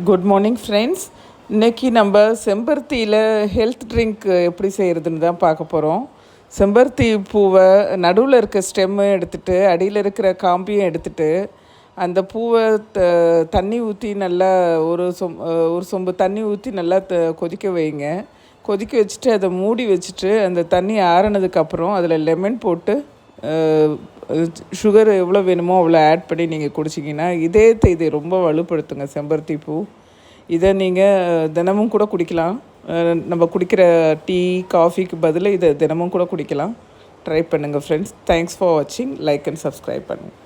Good morning friends. இன்றைக்கி நம்ம செம்பருத்தியில் health drink எப்படி செய்கிறதுன்னு தான் பார்க்க போகிறோம். செம்பருத்தி பூவை நடுவில் இருக்க ஸ்டெம்மை எடுத்துகிட்டு அடியில் இருக்கிற காம்பியும் எடுத்துகிட்டு அந்த பூவை தண்ணி ஊற்றி நல்லா ஒரு சொம்பு தண்ணி ஊற்றி நல்லா கொதிக்க வைங்க. கொதிக்க வச்சுட்டு அதை மூடி வச்சுட்டு அந்த தண்ணி ஆறினதுக்கப்புறம் அதில் லெமன் போட்டு சுகர் எவ்வளோ வேணுமோ அவ்வளோ ஆட் பண்ணி நீங்கள் குடிச்சிங்கன்னா இதை ரொம்ப வலுப்படுத்துங்க செம்பருத்தி பூ. இதை நீங்கள் தினமும் கூட குடிக்கலாம். நம்ம குடிக்கிற டீ காஃபிக்கு பதில் இதை தினமும் கூட குடிக்கலாம். ட்ரை பண்ணுங்கள் ஃப்ரெண்ட்ஸ். தேங்க்ஸ் ஃபார் வாட்சிங். லைக் அண்ட் சப்ஸ்கிரைப் பண்ணுங்கள்.